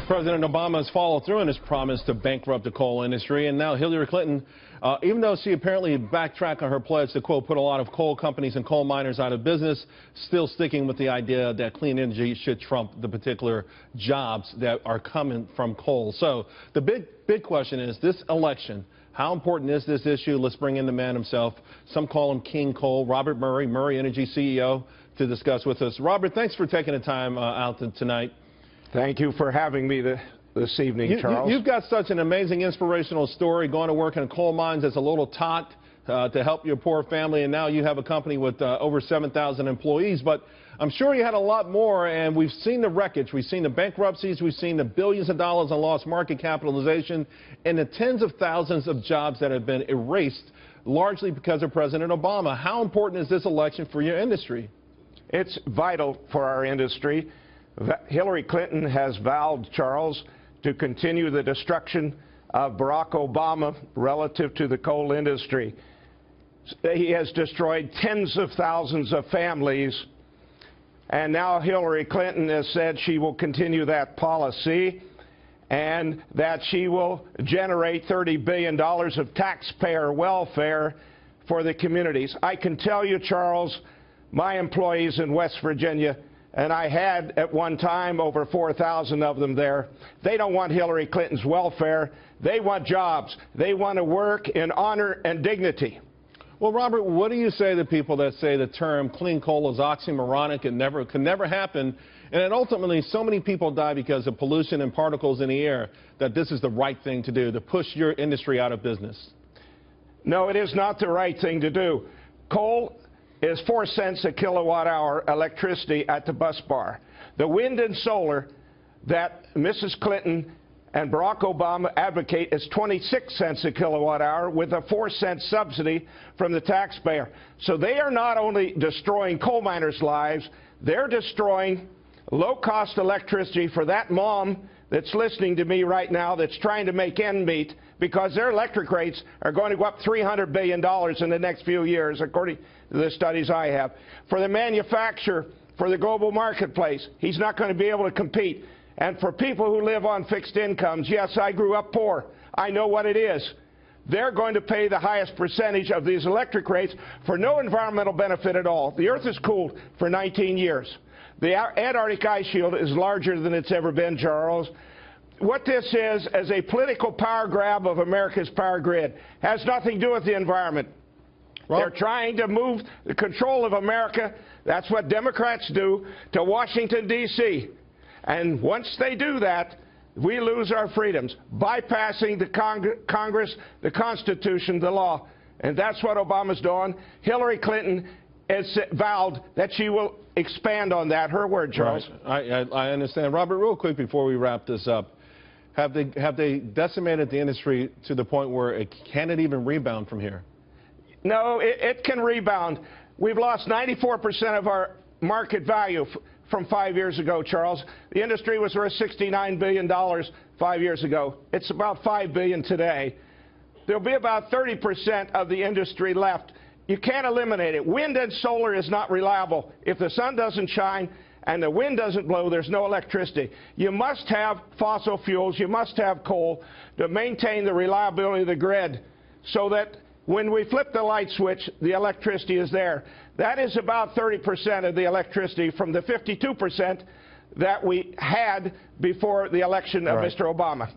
President Obama has followed through on his promise to bankrupt the coal industry, and now Hillary Clinton, even though she apparently backtracked on her pledge to, quote, put a lot of coal companies and coal miners out of business, still sticking with the idea that clean energy should trump the particular jobs that are coming from coal. So the big question is, this election, how important is this issue? Let's bring in the man himself. Some call him King Coal, Robert Murray, Murray Energy CEO, to discuss with us. Robert, thanks for taking the time out tonight. Thank you for having me this evening, Charles. You've got such an amazing, inspirational story, going to work in coal mines as a little tot to help your poor family, and now you have a company with over 7,000 employees. But I'm sure you had a lot more, and we've seen the wreckage. We've seen the bankruptcies. We've seen the billions of dollars in lost market capitalization and the tens of thousands of jobs that have been erased, largely because of President Obama. How important is this election for your industry? It's vital for our industry. Hillary Clinton has vowed, Charles, to continue the destruction of Barack Obama relative to the coal industry. He has destroyed tens of thousands of families, and now Hillary Clinton has said she will continue that policy and that she will generate $30 billion of taxpayer welfare for the communities. I can tell you, Charles, my employees in West Virginia, and I had at one time over 4,000 of them there, they don't want Hillary Clinton's welfare. They want jobs. They want to work in honor and dignity. Well, Robert, what do you say to people that say the term clean coal is oxymoronic and can never happen, and that ultimately so many people die because of pollution and particles in the air, that this is the right thing to do, to push your industry out of business? No, it is not the right thing to do. Coal is 4 cents a kilowatt hour electricity at the bus bar. The wind and solar that Mrs. Clinton and Barack Obama advocate is 26 cents a kilowatt hour with a 4-cent subsidy from the taxpayer. So they are not only destroying coal miners' lives, they're destroying low-cost electricity for that mom that's listening to me right now that's trying to make ends meet, because their electric rates are going to go up $300 billion in the next few years, according to the studies I have. For the manufacturer, for the global marketplace, he's not going to be able to compete. And for people who live on fixed incomes, yes, I grew up poor. I know what it is. They're going to pay the highest percentage of these electric rates for no environmental benefit at all. The Earth is cooled for 19 years. The Antarctic ice shield is larger than it's ever been, Charles. What this is a political power grab of America's power grid. Has nothing to do with the environment. They're trying to move the control of America, that's what Democrats do, to Washington, D.C. And once they do that, we lose our freedoms, bypassing the Congress, the Constitution, the law. And that's what Obama's doing. Hillary Clinton has vowed that she will expand on that. Her word, Charles. Right. I understand. Robert, real quick before we wrap this up, have they decimated the industry to the point where it can't even rebound from here? No, it can rebound. We've lost 94% of our market value from 5 years ago, Charles. The industry was worth $69 billion 5 years ago. It's about $5 billion today. There'll be about 30% of the industry left. You can't eliminate it. Wind and solar is not reliable. If the sun doesn't shine and the wind doesn't blow, there's no electricity. You must have fossil fuels, you must have coal to maintain the reliability of the grid so that when we flip the light switch, the electricity is there. That is about 30% of the electricity from the 52% that we had before the election of Mr. Obama.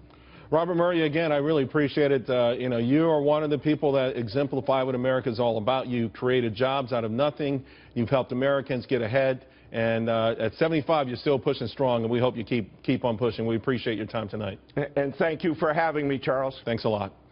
Robert Murray, again, I really appreciate it. You are one of the people that exemplify what America is all about. You created jobs out of nothing. You've helped Americans get ahead. And at 75, you're still pushing strong, and we hope you keep on pushing. We appreciate your time tonight. And thank you for having me, Charles. Thanks a lot.